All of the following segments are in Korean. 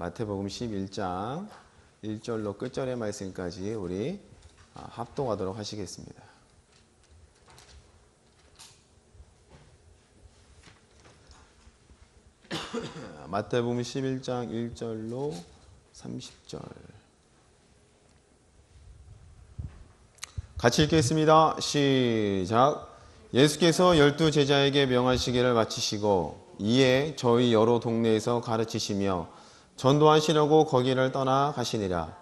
마태복음 11장 1절로 끝절의 말씀까지 우리 합독하도록 하시겠습니다. 마태복음 11장 1절로 30절 같이 읽겠습니다. 시작. 예수께서 12제자에게 명하시기를 마치시고 이에 저희 여러 동네에서 가르치시며 전도하시려고 거기를 떠나 가시니라.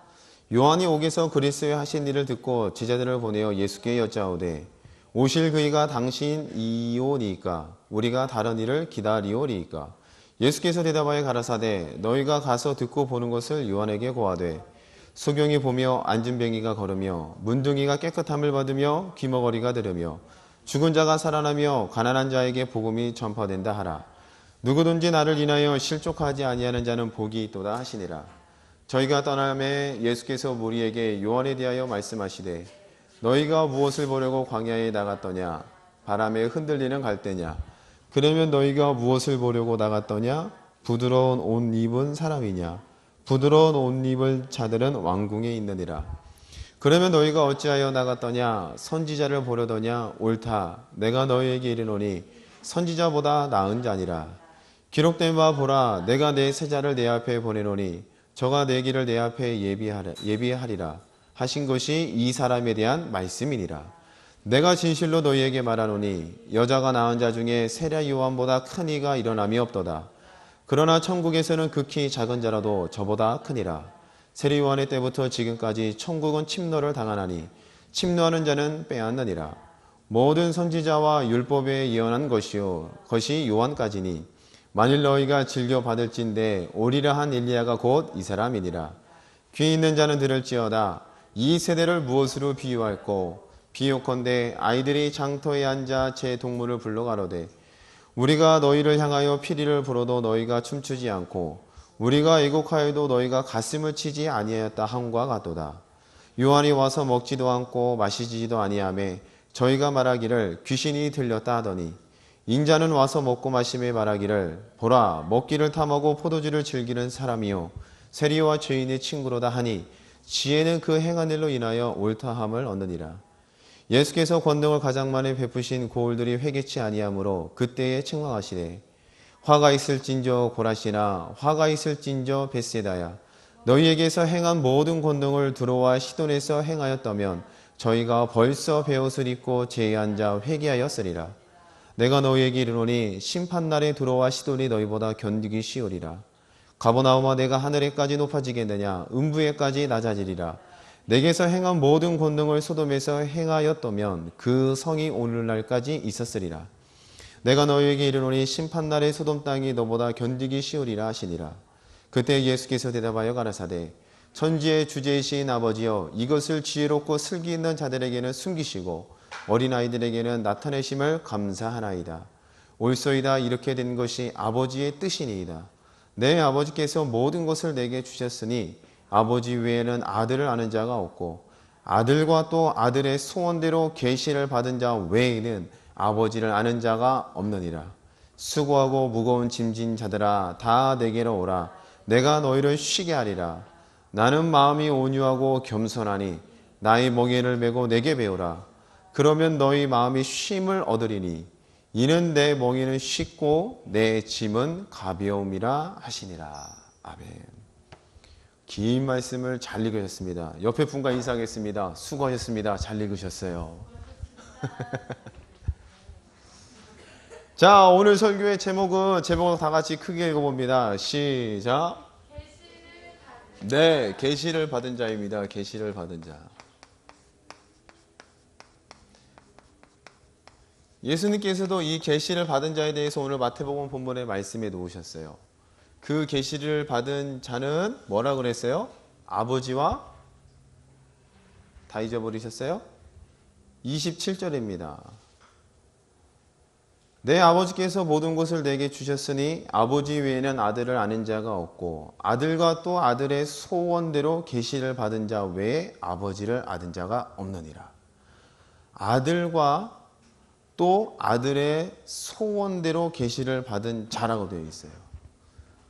요한이 옥에서 그리스도의 하신 일을 듣고 제자들을 보내어 예수께 여짜오되 오실 그이가 당신이오니이까 우리가 다른 일을 기다리오리이까. 예수께서 대답하여 가라사대 너희가 가서 듣고 보는 것을 요한에게 고하되 소경이 보며 앉은 병이가 걸으며 문둥이가 깨끗함을 받으며 귀머거리가 들으며 죽은 자가 살아나며 가난한 자에게 복음이 전파된다 하라. 누구든지 나를 인하여 실족하지 아니하는 자는 복이 있도다 하시니라. 저희가 떠남에 예수께서 무리에게 요한에 대하여 말씀하시되 너희가 무엇을 보려고 광야에 나갔더냐? 바람에 흔들리는 갈대냐? 그러면 너희가 무엇을 보려고 나갔더냐? 부드러운 옷 입은 사람이냐? 부드러운 옷 입을 자들은 왕궁에 있느니라. 그러면 너희가 어찌하여 나갔더냐? 선지자를 보려더냐? 옳다. 내가 너희에게 이르노니 선지자보다 나은 자니라. 기록된 바 보라. 내가 내 세자를 내 앞에 보내노니 저가 내 길을 내 앞에 예비하리라 하신 것이 이 사람에 대한 말씀이니라. 내가 진실로 너희에게 말하노니 여자가 낳은 자 중에 세례 요한보다 큰 이가 일어남이 없도다. 그러나 천국에서는 극히 작은 자라도 저보다 크니라. 세례 요한의 때부터 지금까지 천국은 침노를 당하나니 침노하는 자는 빼앗느니라. 모든 선지자와 율법에 예언한 것이 요한까지니 만일 너희가 즐겨 받을진대 오리라 한 엘리야가 곧 이 사람이니라. 귀 있는 자는 들을지어다. 이 세대를 무엇으로 비유할꼬? 비유컨대 아이들이 장터에 앉아 제 동물을 불러 가로되 우리가 너희를 향하여 피리를 불어도 너희가 춤추지 않고 우리가 애곡하여도 너희가 가슴을 치지 아니하였다 함과 같도다. 요한이 와서 먹지도 않고 마시지도 아니하매 저희가 말하기를 귀신이 들렸다 하더니 인자는 와서 먹고 마심에 말하기를 보라 먹기를 탐하고 포도주를 즐기는 사람이요 세리와 죄인의 친구로다 하니 지혜는 그 행한 일로 인하여 옳다함을 얻느니라. 예수께서 권능을 가장 많이 베푸신 고을들이 회개치 아니하므로 그때에 책망하시되 화가 있을진저 고라시나 화가 있을진저 벳세다야 너희에게서 행한 모든 권능을 두로와 시돈에서 행하였다면 저희가 벌써 베옷을 입고 제의한 자 회개하였으리라. 내가 너희에게 이르노니 심판날에 두로와 시돈이 너희보다 견디기 쉬우리라. 가버나움아 내가 하늘에까지 높아지겠느냐 음부에까지 낮아지리라. 내게서 행한 모든 권능을 소돔에서 행하였다면 그 성이 오늘날까지 있었으리라. 내가 너희에게 이르노니 심판날에 소돔 땅이 너보다 견디기 쉬우리라 하시니라. 그때 예수께서 대답하여 가라사대 천지의 주제이신 아버지여 이것을 지혜롭고 슬기 있는 자들에게는 숨기시고 어린아이들에게는 나타내심을 감사하나이다. 옳소이다. 이렇게 된 것이 아버지의 뜻이니이다. 내 아버지께서 모든 것을 내게 주셨으니 아버지 외에는 아들을 아는 자가 없고 아들과 또 아들의 소원대로 계시를 받은 자 외에는 아버지를 아는 자가 없느니라. 수고하고 무거운 짐진 자들아 다 내게로 오라. 내가 너희를 쉬게 하리라. 나는 마음이 온유하고 겸손하니 나의 멍에를 메고 내게 배우라. 그러면 너희 마음이 쉼을 얻으리니 이는 내 멍에는 쉽고 내 짐은 가벼움이라 하시니라. 아멘. 긴 말씀을 잘 읽으셨습니다. 옆에 분과 인사하겠습니다. 수고하셨습니다. 잘 읽으셨어요. 자, 오늘 설교의 제목을 다 같이 크게 읽어봅니다. 시작. 네, 계시를 받은 자입니다. 계시를 받은 자. 예수님께서도 이 계시를 받은 자에 대해서 오늘 마태복음 본문의 말씀에 놓으셨어요. 그 계시를 받은 자는 뭐라 그랬어요? 아버지와 다 잊어버리셨어요? 27절입니다. 내 아버지께서 모든 것을 내게 주셨으니 아버지 외에는 아들을 아는 자가 없고 아들과 또 아들의 소원대로 계시를 받은 자 외에 아버지를 아는 자가 없느니라. 아들과 또 아들의 소원대로 계시를 받은 자라고 되어 있어요.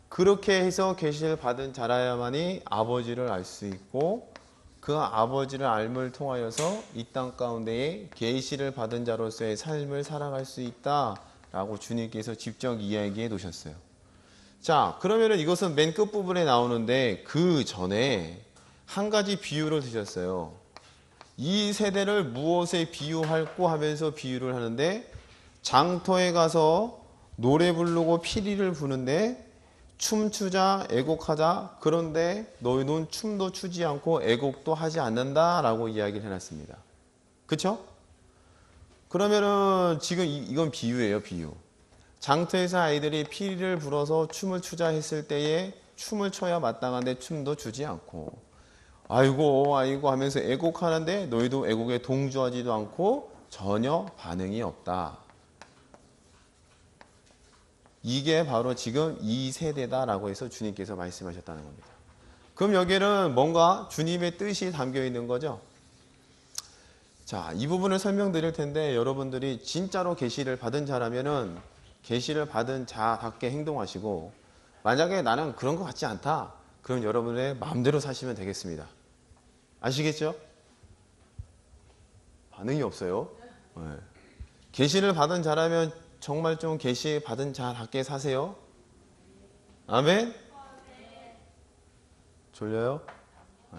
그렇게 해서 계시를 받은 자라야만이 아버지를 알 수 있고 그 아버지를 알물 통하여서 이 땅 가운데에 계시를 받은 자로서의 삶을 살아갈 수 있다라고 주님께서 직접 이야기해 놓으셨어요. 자, 그러면은 이것은 맨 끝부분에 나오는데 그 전에 한 가지 비유를 드셨어요. 이 세대를 무엇에 비유할고 하면서 비유를 하는데 장터에 가서 노래 부르고 피리를 부는데 춤추자 애곡하자 그런데 너희는 춤도 추지 않고 애곡도 하지 않는다 라고 이야기를 해놨습니다. 그쵸? 그러면은 지금 이건 비유예요. 비유. 장터에서 아이들이 피리를 불어서 춤을 추자 했을 때에 춤을 춰야 마땅한데 춤도 추지 않고 아이고 아이고 하면서 애곡하는데 너희도 애곡에 동조하지도 않고 전혀 반응이 없다. 이게 바로 지금 이 세대다라고 해서 주님께서 말씀하셨다는 겁니다. 그럼 여기에는 뭔가 주님의 뜻이 담겨 있는 거죠. 자, 이 부분을 설명드릴 텐데 여러분들이 진짜로 계시를 받은 자라면은 계시를 받은 자답게 행동하시고 만약에 나는 그런 것 같지 않다. 그럼 여러분의 마음대로 사시면 되겠습니다. 아시겠죠? 반응이 없어요. 네. 계시를 받은 자라면 정말 좀 계시 받은 자답게 사세요. 아멘? 졸려요? 네.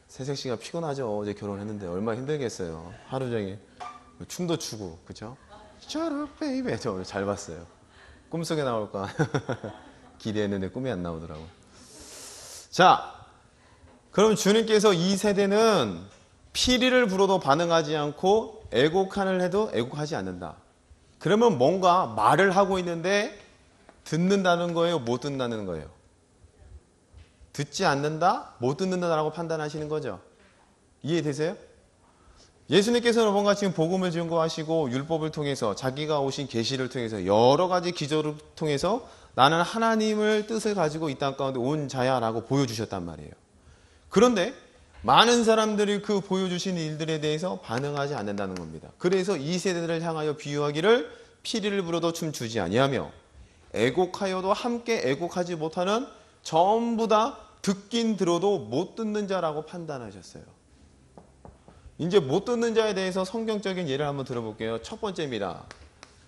새색 씨가 피곤하죠. 어제 결혼했는데 얼마나 힘들겠어요. 하루 종일 춤도 추고, 그쵸? Shut up, baby. 저 잘 봤어요. 꿈속에 나올까 기대했는데 꿈이 안 나오더라고. 자, 그럼 주님께서 이 세대는 피리를 불어도 반응하지 않고 애곡하는 해도 애곡하지 않는다. 그러면 뭔가 말을 하고 있는데 듣는다는 거예요? 못 듣는다는 거예요? 듣지 않는다? 못 듣는다라고 판단하시는 거죠. 이해되세요? 예수님께서는 뭔가 지금 복음을 증거하시고 율법을 통해서 자기가 오신 계시를 통해서 여러 가지 기적을 통해서 나는 하나님을 뜻을 가지고 이 땅 가운데 온 자야라고 보여주셨단 말이에요. 그런데 많은 사람들이 그 보여주신 일들에 대해서 반응하지 않는다는 겁니다. 그래서 이 세대들을 향하여 비유하기를 피리를 불어도 춤추지 아니하며 애곡하여도 함께 애곡하지 못하는 전부 다 듣긴 들어도 못 듣는 자라고 판단하셨어요. 이제 못 듣는 자에 대해서 성경적인 예를 한번 들어볼게요. 첫 번째입니다.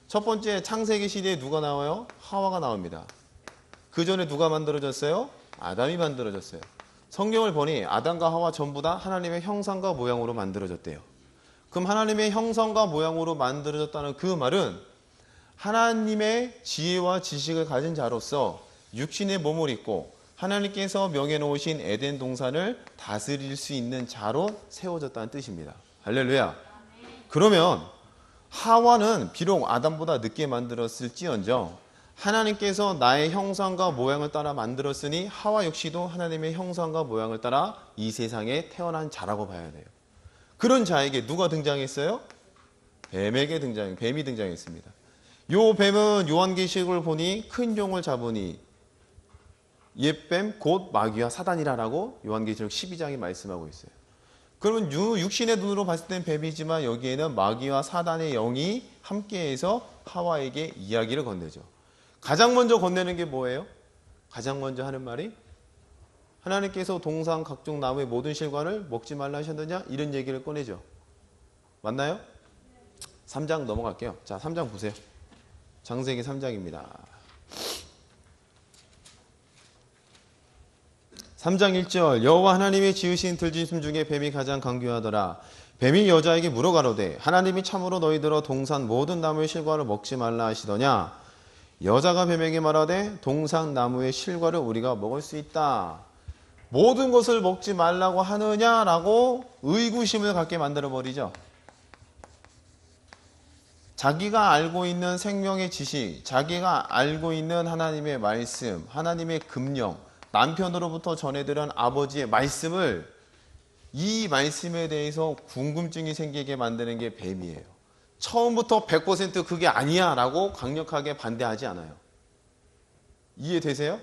첫 번째 창세기 시대에 누가 나와요? 하와가 나옵니다. 그 전에 누가 만들어졌어요? 아담이 만들어졌어요. 성경을 보니 아담과 하와 전부 다 하나님의 형상과 모양으로 만들어졌대요. 그럼 하나님의 형상과 모양으로 만들어졌다는 그 말은 하나님의 지혜와 지식을 가진 자로서 육신의 몸을 입고 하나님께서 명해놓으신 에덴 동산을 다스릴 수 있는 자로 세워졌다는 뜻입니다. 할렐루야. 그러면 하와는 비록 아담보다 늦게 만들었을지언정 하나님께서 나의 형상과 모양을 따라 만들었으니 하와 역시도 하나님의 형상과 모양을 따라 이 세상에 태어난 자라고 봐야 돼요. 그런 자에게 누가 등장했어요? 뱀이 등장했습니다. 요 뱀은 요한계시록을 보니 큰 용을 잡으니 옛뱀 곧 마귀와 사단이라라고 요한계시록 12장이 말씀하고 있어요. 그러면 육신의 눈으로 봤을 땐 뱀이지만 여기에는 마귀와 사단의 영이 함께해서 하와에게 이야기를 건네죠. 가장 먼저 건네는 게 뭐예요? 가장 먼저 하는 말이 하나님께서 동산 각종 나무의 모든 실과를 먹지 말라 하셨느냐? 이런 얘기를 꺼내죠. 맞나요? 3장 넘어갈게요. 자, 3장 보세요. 창세기 3장입니다. 3장 1절 여호와 하나님이 지으신 들짐승 중에 뱀이 가장 강교하더라. 뱀이 여자에게 물어가로되 하나님이 참으로 너희들어 동산 모든 나무의 실과를 먹지 말라 하시더냐. 여자가 뱀에게 말하되 동산 나무의 실과를 우리가 먹을 수 있다. 모든 것을 먹지 말라고 하느냐라고 의구심을 갖게 만들어버리죠. 자기가 알고 있는 생명의 지식, 자기가 알고 있는 하나님의 말씀, 하나님의 금령, 남편으로부터 전해들은 아버지의 말씀을 이 말씀에 대해서 궁금증이 생기게 만드는 게 뱀이에요. 처음부터 100% 그게 아니야 라고 강력하게 반대하지 않아요. 이해되세요?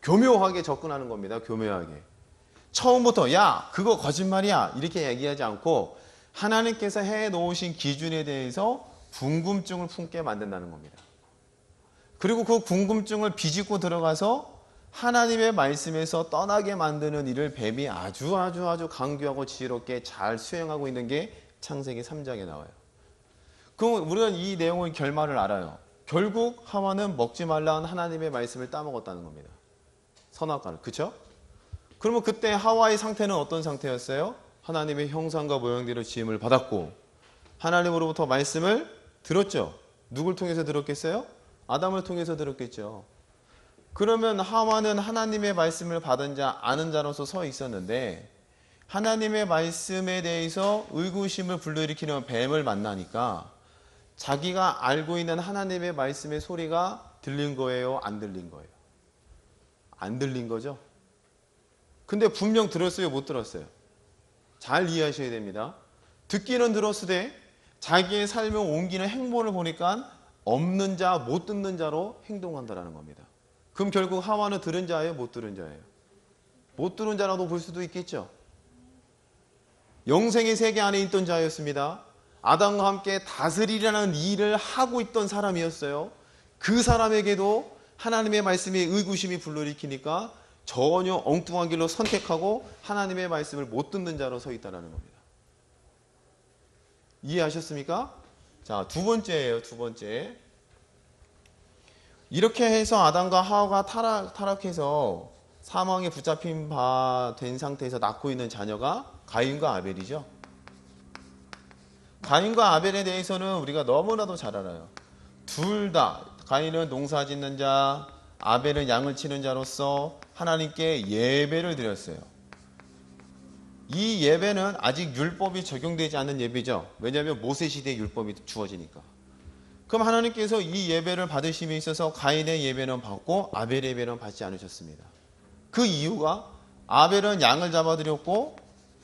교묘하게 접근하는 겁니다. 교묘하게. 처음부터 야 그거 거짓말이야 이렇게 얘기하지 않고 하나님께서 해놓으신 기준에 대해서 궁금증을 품게 만든다는 겁니다. 그리고 그 궁금증을 비집고 들어가서 하나님의 말씀에서 떠나게 만드는 일을 뱀이 아주 강교하고 지혜롭게 잘 수행하고 있는 게 창세기 3장에 나와요. 그럼 우리는 이 내용의 결말을 알아요. 결국 하와는 먹지 말라는 하나님의 말씀을 따먹었다는 겁니다. 선악과를. 그렇죠? 그러면 그때 하와의 상태는 어떤 상태였어요? 하나님의 형상과 모양대로 지음을 받았고 하나님으로부터 말씀을 들었죠. 누굴 통해서 들었겠어요? 아담을 통해서 들었겠죠. 그러면 하와는 하나님의 말씀을 받은 자, 아는 자로서 서 있었는데 하나님의 말씀에 대해서 의구심을 불러일으키는 뱀을 만나니까 자기가 알고 있는 하나님의 말씀의 소리가 들린 거예요? 안 들린 거예요? 안 들린 거죠? 근데 분명 들었어요? 못 들었어요? 잘 이해하셔야 됩니다. 듣기는 들었으되 자기의 삶을 옮기는 행보를 보니까 없는 자, 못 듣는 자로 행동한다는 겁니다. 그럼 결국 하와는 들은 자예요? 못 들은 자예요? 못 들은 자라도 볼 수도 있겠죠. 영생의 세계 안에 있던 자였습니다. 아담과 함께 다스리라는 일을 하고 있던 사람이었어요. 그 사람에게도 하나님의 말씀에 의구심이 불러일으키니까 전혀 엉뚱한 길로 선택하고 하나님의 말씀을 못 듣는 자로 서 있다는 겁니다. 이해하셨습니까? 자, 두 번째예요. 두 번째. 이렇게 해서 아담과 하와가 타락해서 사망에 붙잡힌 바 된 상태에서 낳고 있는 자녀가 가인과 아벨이죠. 가인과 아벨에 대해서는 우리가 너무나도 잘 알아요. 둘 다 가인은 농사 짓는 자, 아벨은 양을 치는 자로서 하나님께 예배를 드렸어요. 이 예배는 아직 율법이 적용되지 않는 예배죠. 왜냐하면 모세 시대에 율법이 주어지니까. 그럼 하나님께서 이 예배를 받으심에 있어서 가인의 예배는 받고 아벨의 예배는 받지 않으셨습니다. 그 이유가 아벨은 양을 잡아드렸고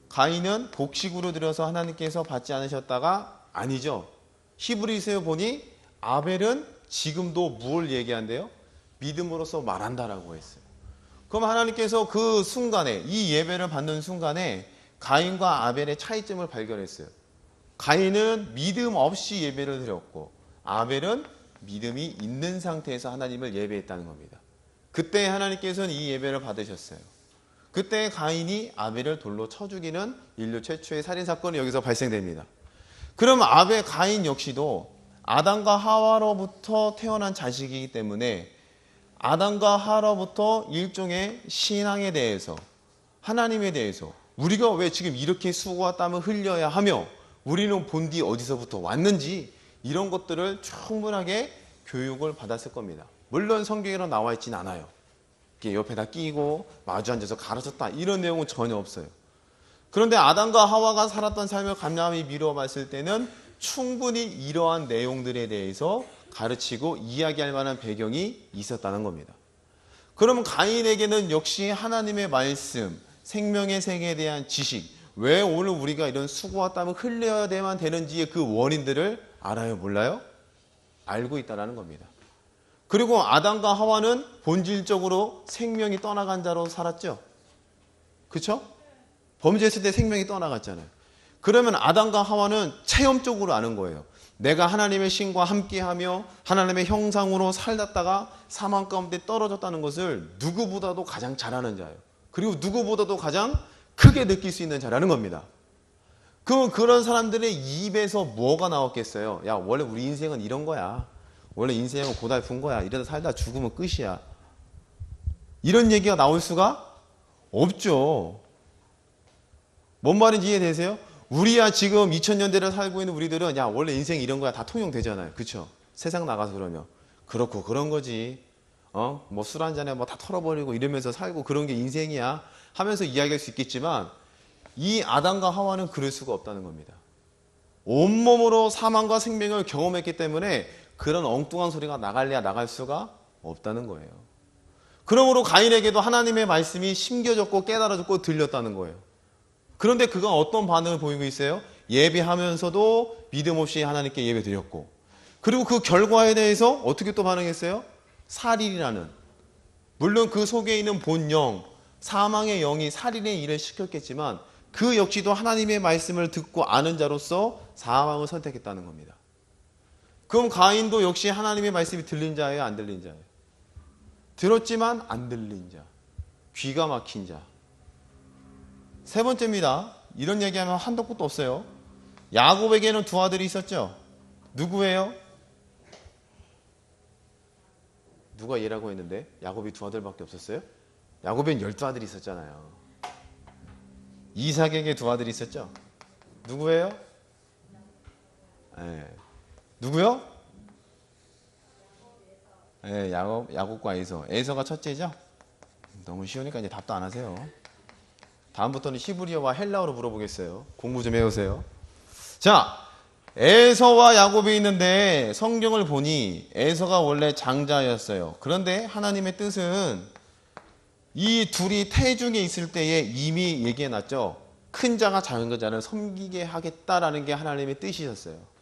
가인은 곡식으로 드려서 하나님께서 받지 않으셨다가 아니죠. 히브리서에 보니 아벨은 지금도 뭘 얘기한대요? 믿음으로써 말한다라고 했어요. 그럼 하나님께서 그 순간에 이 예배를 받는 순간에 가인과 아벨의 차이점을 발견했어요. 가인은 믿음 없이 예배를 드렸고 아벨은 믿음이 있는 상태에서 하나님을 예배했다는 겁니다. 그때 하나님께서는 이 예배를 받으셨어요. 그때 가인이 아벨을 돌로 쳐 죽이는 인류 최초의 살인사건이 여기서 발생됩니다. 그럼 가인 역시도 아담과 하와로부터 태어난 자식이기 때문에 아담과 하와로부터 일종의 신앙에 대해서 하나님에 대해서 우리가 왜 지금 이렇게 수고와 땀을 흘려야 하며 우리는 본디 어디서부터 왔는지 이런 것들을 충분하게 교육을 받았을 겁니다. 물론 성경에는 나와 있진 않아요. 이렇게 옆에다 끼고 마주 앉아서 가르쳤다 이런 내용은 전혀 없어요. 그런데 아담과 하와가 살았던 삶을 감람히 미뤄봤을 때는 충분히 이러한 내용들에 대해서 가르치고 이야기할 만한 배경이 있었다는 겁니다. 그러면 가인에게는 역시 하나님의 말씀, 생명의 세계에 대한 지식, 왜 오늘 우리가 이런 수고와 땀을 흘려야만 되는지의 그 원인들을 알아요? 몰라요? 알고 있다는 겁니다. 그리고 아담과 하와는 본질적으로 생명이 떠나간 자로 살았죠. 그렇죠? 범죄했을 때 생명이 떠나갔잖아요. 그러면 아담과 하와는 체험적으로 아는 거예요. 내가 하나님의 신과 함께하며 하나님의 형상으로 살다가 사망 가운데 떨어졌다는 것을 누구보다도 가장 잘 아는 자예요. 그리고 누구보다도 가장 크게 느낄 수 있는 자라는 겁니다. 그럼 그런 사람들의 입에서 뭐가 나왔겠어요? 야, 원래 우리 인생은 이런 거야. 원래 인생은 고달픈 거야. 이러다 살다 죽으면 끝이야. 이런 얘기가 나올 수가 없죠. 뭔 말인지 이해되세요? 우리야 지금 2000년대를 살고 있는 우리들은 야, 원래 인생이 이런 거야. 다 통용되잖아요. 그렇죠? 세상 나가서 그러면. 그렇고 그런 거지. 뭐 술 한 잔에 뭐 다 털어버리고 이러면서 살고 그런 게 인생이야 하면서 이야기할 수 있겠지만 이 아담과 하와는 그럴 수가 없다는 겁니다. 온몸으로 사망과 생명을 경험했기 때문에 그런 엉뚱한 소리가 나갈래야 나갈 수가 없다는 거예요. 그러므로 가인에게도 하나님의 말씀이 심겨졌고 깨달아졌고 들렸다는 거예요. 그런데 그가 어떤 반응을 보이고 있어요? 예배하면서도 믿음 없이 하나님께 예배드렸고 그리고 그 결과에 대해서 어떻게 또 반응했어요? 살인이라는, 물론 그 속에 있는 본영, 사망의 영이 살인의 일을 시켰겠지만 그 역시도 하나님의 말씀을 듣고 아는 자로서 사망을 선택했다는 겁니다. 그럼 가인도 역시 하나님의 말씀이 들린 자예요, 안 들린 자예요? 들었지만 안 들린 자, 귀가 막힌 자. 세 번째입니다. 이런 얘기하면 한도 끝도 없어요. 야곱에게는 두 아들이 있었죠. 누구예요? 누가 얘라고 했는데 야곱이 두 아들밖에 없었어요? 야곱엔 12아들이 있었잖아요. 이삭에게 두 아들이 있었죠. 누구예요? 누구요? 야곱과 에서. 에서가 첫째죠? 너무 쉬우니까 이제 답도 안 하세요. 다음부터는 히브리어와 헬라어로 물어보겠어요. 공부 좀 해오세요. 자, 에서와 야곱이 있는데 성경을 보니 에서가 원래 장자였어요. 그런데 하나님의 뜻은 이 둘이 태중에 있을 때에 이미 얘기해놨죠. 큰 자가 작은 자를 섬기게 하겠다라는 게 하나님의 뜻이셨어요.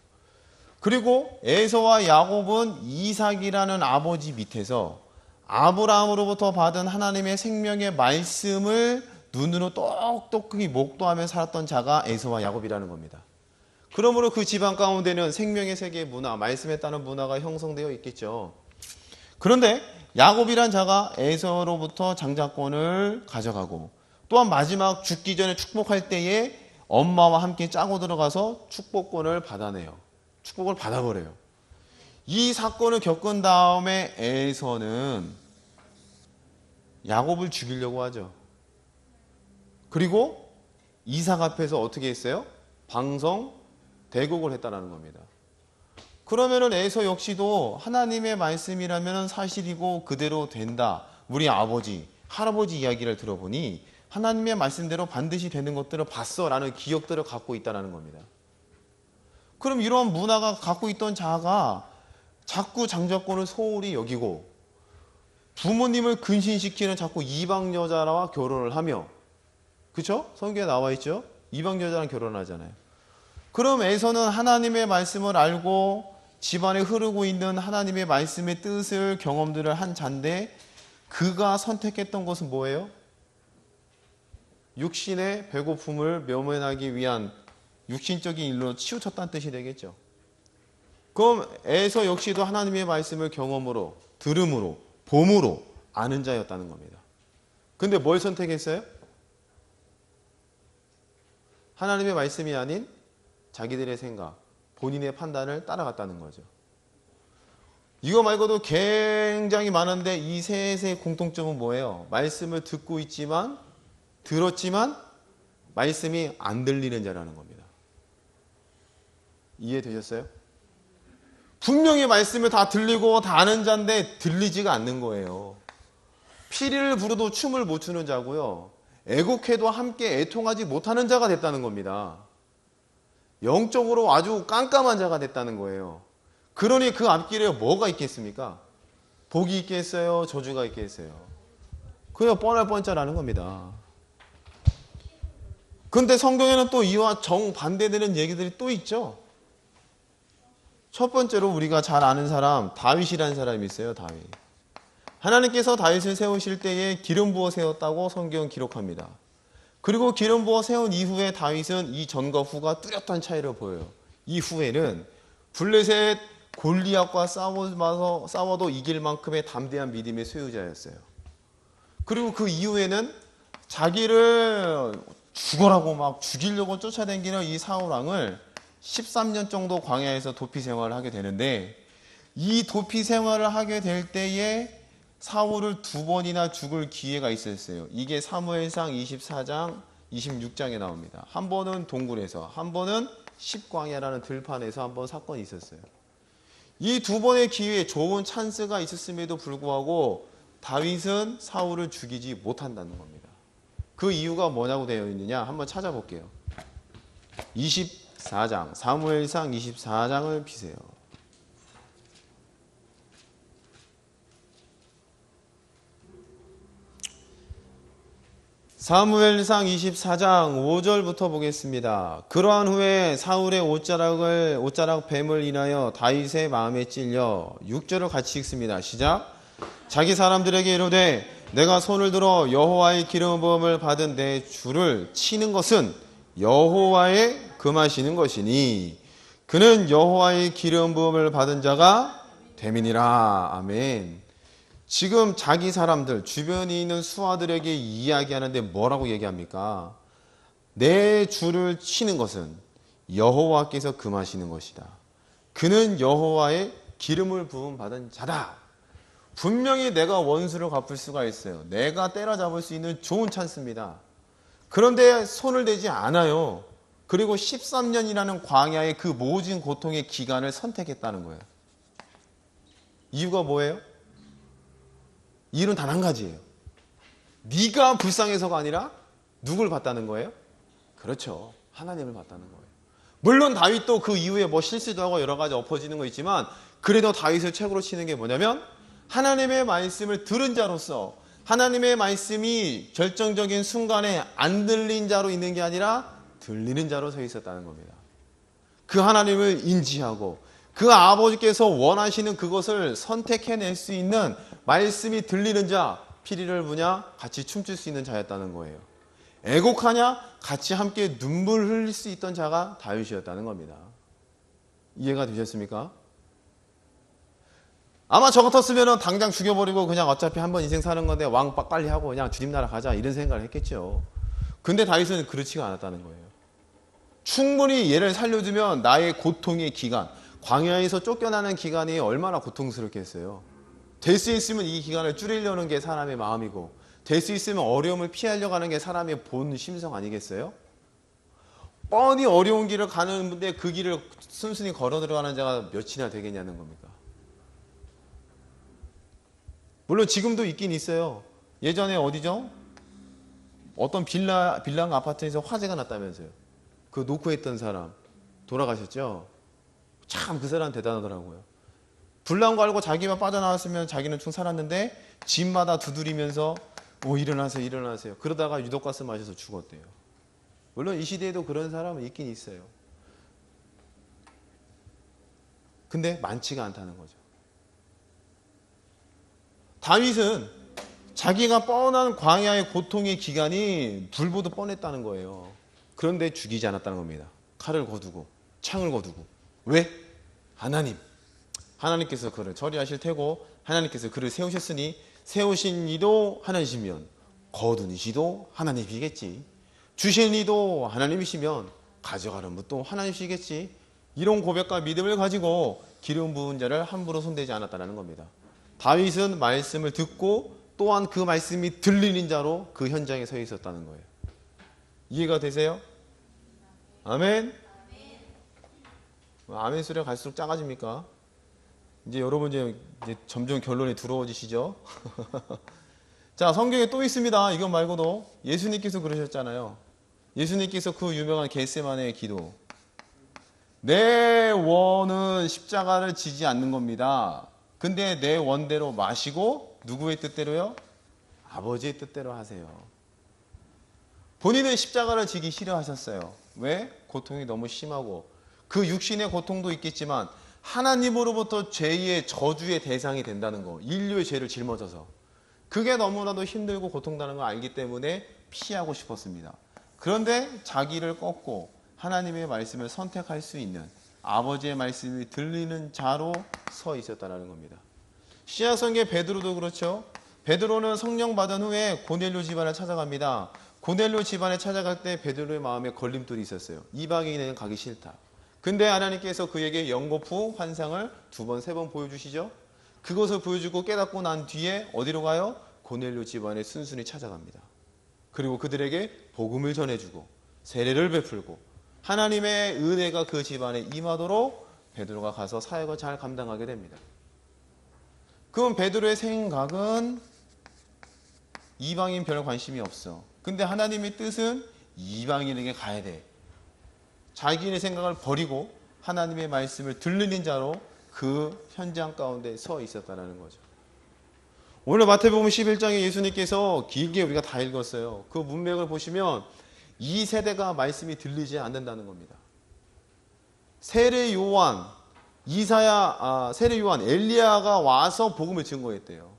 그리고 에서와 야곱은 이삭이라는 아버지 밑에서 아브라함으로부터 받은 하나님의 생명의 말씀을 눈으로 똑똑히 목도하며 살았던 자가 에서와 야곱이라는 겁니다. 그러므로 그 집안 가운데는 생명의 세계의 문화, 말씀에 따른 문화가 형성되어 있겠죠. 그런데 야곱이란 자가 에서로부터 장자권을 가져가고 또한 마지막 죽기 전에 축복할 때에 엄마와 함께 짜고 들어가서 축복권을 받아내요. 축복을 받아버려요. 이 사건을 겪은 다음에 에서는 야곱을 죽이려고 하죠. 그리고 이삭 앞에서 어떻게 했어요? 방성 대곡을 했다라는 겁니다. 그러면은 에서 역시도 하나님의 말씀이라면 사실이고 그대로 된다. 우리 아버지, 할아버지 이야기를 들어보니 하나님의 말씀대로 반드시 되는 것들을 봤어라는 기억들을 갖고 있다는 겁니다. 그럼 이런 문화가 갖고 있던 자가 자꾸 장자권을 소홀히 여기고 부모님을 근신시키는 자꾸 이방 여자와 결혼을 하며, 그렇죠? 성경에 나와 있죠? 이방 여자랑 결혼하잖아요. 그럼 에서는 하나님의 말씀을 알고 집안에 흐르고 있는 하나님의 말씀의 뜻을 경험들을 한 자인데 그가 선택했던 것은 뭐예요? 육신의 배고픔을 면면하기 위한 육신적인 일로 치우쳤다는 뜻이 되겠죠. 그럼 에서 역시도 하나님의 말씀을 경험으로, 들음으로, 봄으로 아는 자였다는 겁니다. 근데 뭘 선택했어요? 하나님의 말씀이 아닌 자기들의 생각, 본인의 판단을 따라갔다는 거죠. 이거 말고도 굉장히 많은데 이 셋의 공통점은 뭐예요? 말씀을 듣고 있지만, 들었지만 말씀이 안 들리는 자라는 겁니다. 이해되셨어요? 분명히 말씀을 다 들리고 다 아는 자인데 들리지가 않는 거예요. 피리를 부르도 춤을 못 추는 자고요. 애곡해도 함께 애통하지 못하는 자가 됐다는 겁니다. 영적으로 아주 깜깜한 자가 됐다는 거예요. 그러니 그 앞길에 뭐가 있겠습니까? 복이 있겠어요? 저주가 있겠어요? 그냥 뻔할 뻔짜라는 겁니다. 근데 성경에는 또 이와 정반대되는 얘기들이 또 있죠. 첫 번째로 우리가 잘 아는 사람, 다윗이라는 사람이 있어요. 다윗. 하나님께서 다윗을 세우실 때에 기름 부어 세웠다고 성경은 기록합니다. 그리고 기름 부어 세운 이후에 다윗은 이 전과 후가 뚜렷한 차이를 보여요. 이후에는 블레셋 골리앗과 싸워도 이길 만큼의 담대한 믿음의 소유자였어요. 그리고 그 이후에는 자기를 죽어라고 막 죽이려고 쫓아다니는 이 사울왕을 13년 정도 광야에서 도피 생활을 하게 되는데, 이 도피 생활을 하게 될 때에 사울을 2번이나 죽을 기회가 있었어요. 이게 사무엘상 24장, 26장에 나옵니다. 한 번은 동굴에서, 한 번은 십광야라는 들판에서 한 번 사건이 있었어요. 이 2번의 기회에 좋은 찬스가 있었음에도 불구하고 다윗은 사울을 죽이지 못한다는 겁니다. 그 이유가 뭐냐고 되어 있느냐? 한번 찾아볼게요. 24장, 사무엘상 24장을 피세요. 사무엘상 24장 5절부터 보겠습니다. 그러한 후에 사울의 옷자락 뱀을 인하여 다윗의 마음에 찔려 6절을 같이 읽습니다. 시작. 자기 사람들에게 이르되 내가 손을 들어 여호와의 기름 부음을 받은 내 주를 치는 것은 여호와의 금하시는 것이니 그는 여호와의 기름 부음을 받은 자가 됨이니라. 아멘. 지금 자기 사람들 주변에 있는 수하들에게 이야기하는데 뭐라고 얘기합니까? 내 줄을 치는 것은 여호와께서 금하시는 것이다. 그는 여호와의 기름을 부음 받은 자다. 분명히 내가 원수를 갚을 수가 있어요. 내가 때려잡을 수 있는 좋은 찬스입니다. 그런데 손을 대지 않아요. 그리고 13년이라는 광야의 그 모진 고통의 기간을 선택했다는 거예요. 이유가 뭐예요? 이유는 단 한 가지예요. 네가 불쌍해서가 아니라 누굴 봤다는 거예요? 그렇죠. 하나님을 봤다는 거예요. 물론 다윗도 그 이후에 뭐 실수도 하고 여러 가지 엎어지는 거 있지만 그래도 다윗을 최고로 치는 게 뭐냐면 하나님의 말씀을 들은 자로서 하나님의 말씀이 결정적인 순간에 안 들린 자로 있는 게 아니라 들리는 자로 서 있었다는 겁니다. 그 하나님을 인지하고 그 아버지께서 원하시는 그것을 선택해낼 수 있는 말씀이 들리는 자, 피리를 부냐 같이 춤출 수 있는 자였다는 거예요. 애곡하냐 같이 함께 눈물 흘릴 수 있던 자가 다윗이었다는 겁니다. 이해가 되셨습니까? 아마 저 같았으면 당장 죽여버리고 그냥 어차피 한번 인생 사는 건데 왕 빨리 하고 그냥 주님 나라 가자 이런 생각을 했겠죠. 근데 다윗은 그렇지가 않았다는 거예요. 충분히 얘를 살려주면 나의 고통의 기간, 광야에서 쫓겨나는 기간이 얼마나 고통스럽겠어요. 될 수 있으면 이 기간을 줄이려는 게 사람의 마음이고 될 수 있으면 어려움을 피하려고 하는 게 사람의 본 심성 아니겠어요? 뻔히 어려운 길을 가는데 그 길을 순순히 걸어 들어가는 자가 몇이나 되겠냐는 겁니까? 물론 지금도 있긴 있어요. 예전에 어디죠? 어떤 빌랑 아파트에서 화재가 났다면서요. 그 놓고 했던 사람 돌아가셨죠? 참 그 사람 대단하더라고요. 불난 거 알고 자기만 빠져나왔으면 자기는 충 살았는데 집마다 두드리면서 일어나세요 일어나세요. 그러다가 유독가스 마셔서 죽었대요. 물론 이 시대에도 그런 사람은 있긴 있어요. 근데 많지가 않다는 거죠. 다윗은 자기가 뻔한 광야의 고통의 기간이 불보듯 뻔했다는 거예요. 그런데 죽이지 않았다는 겁니다. 칼을 거두고 창을 거두고. 왜? 하나님께서 그를 처리하실 테고 하나님께서 그를 세우셨으니 세우신 이도 하나님이시면 거둔 이시도 하나님이시겠지. 주신 이도 하나님이시면 가져가는 것도 하나님이시겠지. 이런 고백과 믿음을 가지고 기름 부은 자를 함부로 손대지 않았다는 겁니다. 다윗은 말씀을 듣고 또한 그 말씀이 들리는 자로 그 현장에 서 있었다는 거예요. 이해가 되세요? 아멘? 아멘 소리가 갈수록 작아집니까? 이제 여러분 이제 점점 결론이 두려워지시죠? 자, 성경에 또 있습니다. 이것 말고도 예수님께서 그러셨잖아요. 예수님께서 그 유명한 겟세마네의 기도. 내 원은 십자가를 지지 않는 겁니다. 근데 내 원대로 마시고 누구의 뜻대로요? 아버지의 뜻대로 하세요. 본인은 십자가를 지기 싫어하셨어요. 왜? 고통이 너무 심하고 그 육신의 고통도 있겠지만 하나님으로부터 죄의 저주의 대상이 된다는 거, 인류의 죄를 짊어져서 그게 너무나도 힘들고 고통다는 걸 알기 때문에 피하고 싶었습니다. 그런데 자기를 꺾고 하나님의 말씀을 선택할 수 있는 아버지의 말씀이 들리는 자로 서 있었다는 겁니다. 신약성경 베드로도 그렇죠. 베드로는 성령 받은 후에 고넬료 집안을 찾아갑니다. 고넬료 집안에 찾아갈 때 베드로의 마음에 걸림돌이 있었어요. 이방인에는 가기 싫다. 근데 하나님께서 그에게 연거푸 환상을 2번, 3번 보여주시죠. 그것을 보여주고 깨닫고 난 뒤에 어디로 가요? 고넬료 집안에 순순히 찾아갑니다. 그리고 그들에게 복음을 전해주고 세례를 베풀고 하나님의 은혜가 그 집안에 임하도록 베드로가 가서 사역을 잘 감당하게 됩니다. 그럼 베드로의 생각은 이방인 별 관심이 없어. 근데 하나님의 뜻은 이방인에게 가야 돼. 자기의 생각을 버리고 하나님의 말씀을 들리는 자로 그 현장 가운데 서 있었다는 거죠. 오늘 마태복음 11장에 예수님께서 길게 우리가 다 읽었어요. 그 문맥을 보시면 이 세대가 말씀이 들리지 않는다는 겁니다. 세례 요한, 엘리야가 와서 복음을 증거했대요.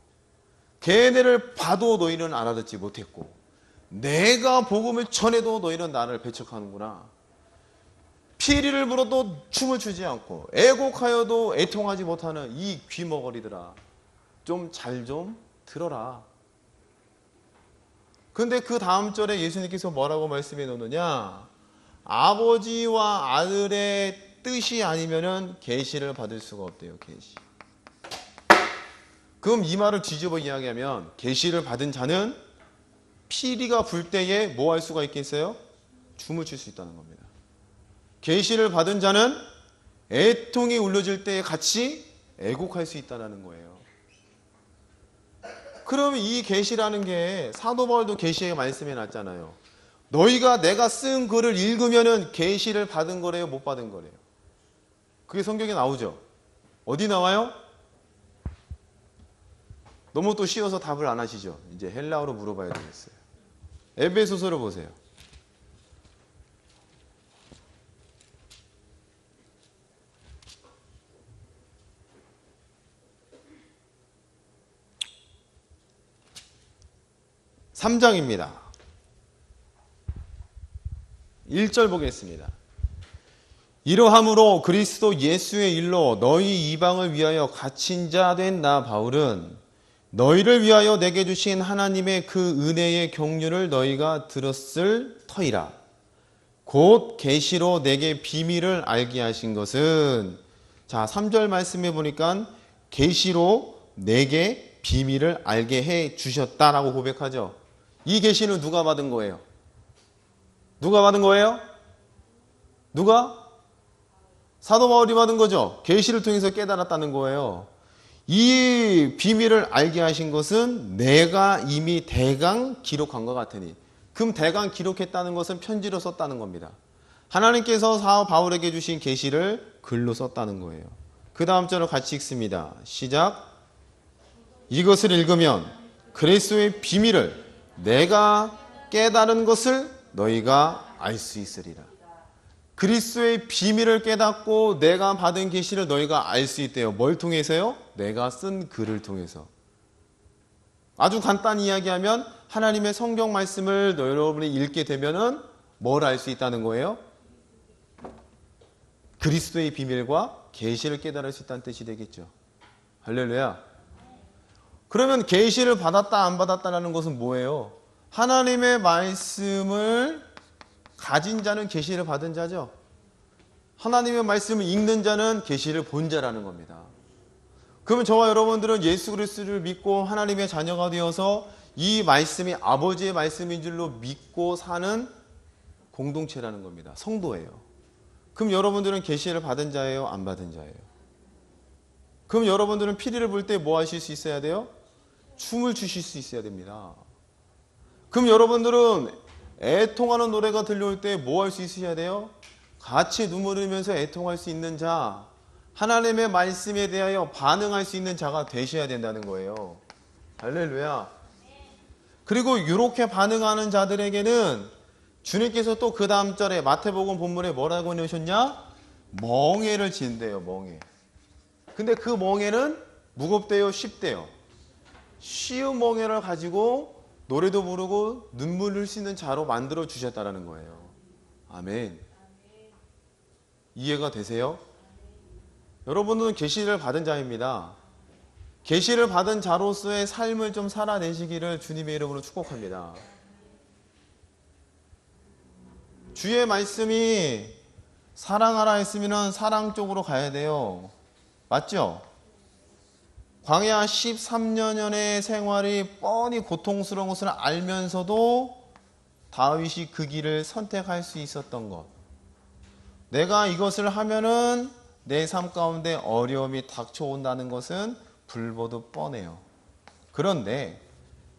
걔네를 봐도 너희는 알아듣지 못했고 내가 복음을 전해도 너희는 나를 배척하는구나. 피리를 불어도 춤을 추지 않고 애곡하여도 애통하지 못하는 이 귀머거리들아, 좀 잘 좀 들어라. 근데 그 다음 절에 예수님께서 뭐라고 말씀해 놓느냐? 아버지와 아들의 뜻이 아니면은 계시를 받을 수가 없대요. 계시. 그럼 이 말을 뒤집어 이야기하면 계시를 받은 자는 피리가 불 때에 뭐 할 수가 있겠어요? 춤을 출 수 있다는 겁니다. 계시를 받은 자는 애통이 울려질 때에 같이 애곡할 수 있다는 거예요. 그러면 이 계시라는 게 사도 바울도 계시의 말씀에 놨잖아요. 너희가 내가 쓴 글을 읽으면은 계시를 받은 거래요, 못 받은 거래요? 그게 성경에 나오죠. 어디 나와요? 너무 또 쉬워서 답을 안 하시죠. 이제 헬라어로 물어봐야 되겠어요. 에베소서를 보세요. (3장입니다) 1절 보겠습니다. 이러함으로 그리스도 예수의 일로 너희 이방을 위하여 갇힌 자 된 나 바울은 너희를 위하여 내게 주신 하나님의 그 은혜의 경륜을 너희가 들었을 터이라. 곧 계시로 내게 비밀을 알게 하신 것은, 자 3절 말씀해 보니까 계시로 내게 비밀을 알게 해 주셨다라고 고백하죠. 이 계시는 누가 받은 거예요? 누가 받은 거예요? 누가? 사도 바울이 받은 거죠. 계시를 통해서 깨달았다는 거예요. 이 비밀을 알게 하신 것은 내가 이미 대강 기록한 것 같으니. 그럼 대강 기록했다는 것은 편지로 썼다는 겁니다. 하나님께서 사도 바울에게 주신 계시를 글로 썼다는 거예요. 그 다음 절을 같이 읽습니다. 시작. 이것을 읽으면 그리스도의 비밀을 내가 깨달은 것을 너희가 알 수 있으리라. 그리스도의 비밀을 깨닫고 내가 받은 계시를 너희가 알 수 있대요. 뭘 통해서요? 내가 쓴 글을 통해서. 아주 간단히 이야기하면 하나님의 성경 말씀을 여러분이 읽게 되면은 뭘 알 수 있다는 거예요? 그리스도의 비밀과 계시를 깨달을 수 있다는 뜻이 되겠죠. 할렐루야. 그러면 계시를 받았다 안 받았다라는 것은 뭐예요? 하나님의 말씀을 가진 자는 계시를 받은 자죠. 하나님의 말씀을 읽는 자는 계시를 본 자라는 겁니다. 그러면 저와 여러분들은 예수 그리스도를 믿고 하나님의 자녀가 되어서 이 말씀이 아버지의 말씀인 줄로 믿고 사는 공동체라는 겁니다. 성도예요. 그럼 여러분들은 계시를 받은 자예요? 안 받은 자예요? 그럼 여러분들은 피리를 볼 때 뭐 하실 수 있어야 돼요? 춤을 추실 수 있어야 됩니다. 그럼 여러분들은 애통하는 노래가 들려올 때 뭐 할 수 있으셔야 돼요? 같이 눈물 흘리면서 애통할 수 있는 자, 하나님의 말씀에 대하여 반응할 수 있는 자가 되셔야 된다는 거예요. 할렐루야. 그리고 이렇게 반응하는 자들에게는 주님께서 또 그 다음 절에 마태복음 본문에 뭐라고 넣으셨냐? 멍에를 진대요. 멍에. 근데 그 멍에는 무겁대요? 쉽대요? 쉬운 멍에를 가지고 노래도 부르고 눈물 흘릴 수 있는 자로 만들어 주셨다는 거예요. 아멘. 이해가 되세요? 여러분은 계시를 받은 자입니다. 계시를 받은 자로서의 삶을 좀 살아내시기를 주님의 이름으로 축복합니다. 주의 말씀이 사랑하라 했으면 사랑 쪽으로 가야 돼요. 맞죠? 광야 13년의 생활이 뻔히 고통스러운 것을 알면서도 다윗이 그 길을 선택할 수 있었던 것. 내가 이것을 하면은 내 삶 가운데 어려움이 닥쳐온다는 것은 불보듯 뻔해요. 그런데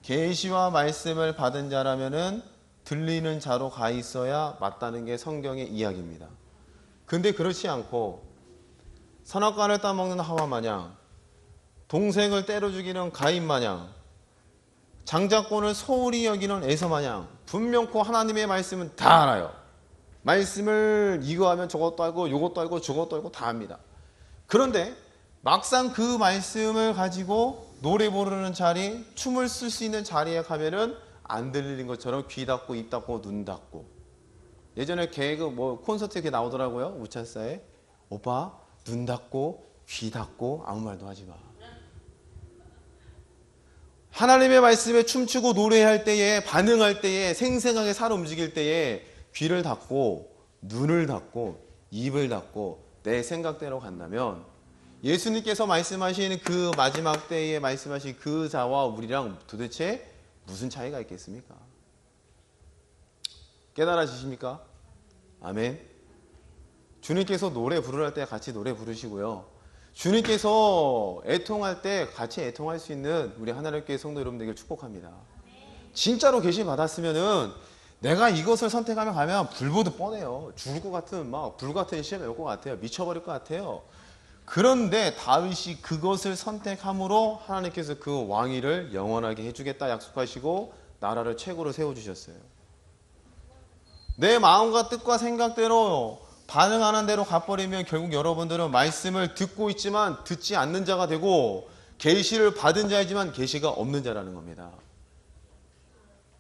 계시와 말씀을 받은 자라면은 들리는 자로 가 있어야 맞다는 게 성경의 이야기입니다. 근데 그렇지 않고 선악과를 따먹는 하와 마냥, 동생을 때려 죽이는 가인 마냥, 장자권을 소홀히 여기는 에서 마냥 분명코 하나님의 말씀은 다 알아요. 말씀을 이거 하면 저것도 알고 이것도 알고 저것도 알고 다 합니다. 그런데 막상 그 말씀을 가지고 노래 부르는 자리, 춤을 출 수 있는 자리에 가면은 안 들리는 것처럼 귀 닫고 입 닫고 눈 닫고 예전에 개그 콘서트 이렇게 나오더라고요. 우차사에. 오빠 눈 닫고 귀 닫고 아무 말도 하지 마. 하나님의 말씀에 춤추고 노래할 때에 반응할 때에 생생하게 살아 움직일 때에 귀를 닫고 눈을 닫고 입을 닫고 내 생각대로 간다면 예수님께서 말씀하신 그 마지막 때에 말씀하신 그 자와 우리랑 도대체 무슨 차이가 있겠습니까? 깨달아지십니까? 아멘. 주님께서 노래 부르할 때 같이 노래 부르시고요. 주님께서 애통할 때 같이 애통할 수 있는 우리 하나님 교회 성도 여러분 되길 축복합니다. 진짜로 계시 받았으면은 내가 이것을 선택하면 가면 불보듯 뻔해요. 죽을 것 같은 막 불같은 시험이 올 것 같아요. 미쳐버릴 것 같아요. 그런데 다윗이 그것을 선택함으로 하나님께서 그 왕위를 영원하게 해주겠다 약속하시고 나라를 최고로 세워주셨어요. 내 마음과 뜻과 생각대로 반응하는 대로 가버리면 결국 여러분들은 말씀을 듣고 있지만 듣지 않는 자가 되고 계시를 받은 자이지만 계시가 없는 자라는 겁니다.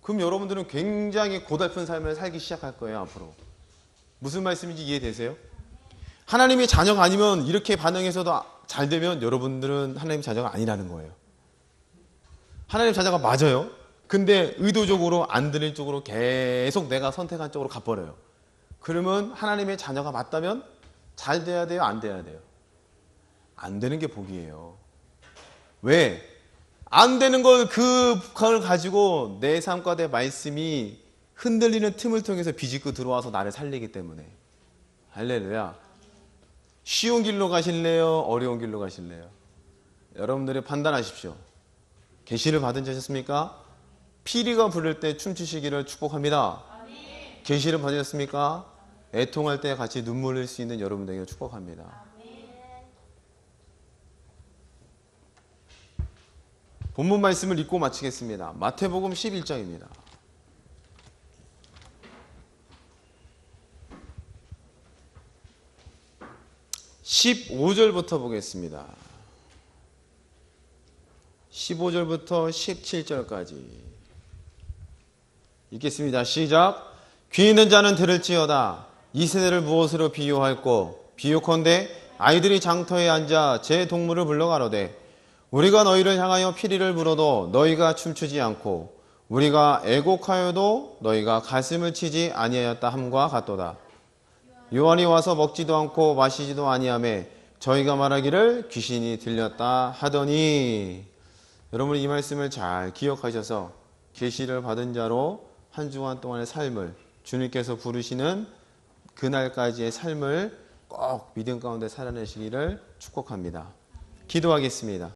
그럼 여러분들은 굉장히 고달픈 삶을 살기 시작할 거예요. 앞으로 무슨 말씀인지 이해되세요? 하나님의 자녀가 아니면 이렇게 반응해서도 잘 되면 여러분들은 하나님의 자녀가 아니라는 거예요. 하나님의 자녀가 맞아요. 근데 의도적으로 안 들릴 쪽으로 계속 내가 선택한 쪽으로 가버려요. 그러면 하나님의 자녀가 맞다면 잘 돼야 돼요? 안 돼야 돼요? 안 되는 게 복이에요. 왜? 안 되는 그걸 가지고 내 삶과 내 말씀이 흔들리는 틈을 통해서 비집고 들어와서 나를 살리기 때문에. 할렐루야. 쉬운 길로 가실래요? 어려운 길로 가실래요? 여러분들이 판단하십시오. 계시를 받은 자셨습니까? 피리가 부를 때 춤추시기를 축복합니다. 계시를 받으셨습니까? 애통할 때 같이 눈물 흘릴 수 있는 여러분들에게 축복합니다. 본문 말씀을 읽고 마치겠습니다. 마태복음 11장입니다. 15절부터 보겠습니다. 15절부터 17절까지 읽겠습니다. 시작. 귀 있는 자는 들을지어다. 이 세대를 무엇으로 비유할꼬? 비유컨대 아이들이 장터에 앉아 제 동물을 불러 가로되 우리가 너희를 향하여 피리를 불어도 너희가 춤추지 않고 우리가 애곡하여도 너희가 가슴을 치지 아니하였다 함과 같도다. 요한이 와서 먹지도 않고 마시지도 아니하며 저희가 말하기를 귀신이 들렸다 하더니. 여러분 이 말씀을 잘 기억하셔서 계시를 받은 자로 한 주간 동안의 삶을 주님께서 부르시는 그날까지의 삶을 꼭 믿음 가운데 살아내시기를 축복합니다. 기도하겠습니다.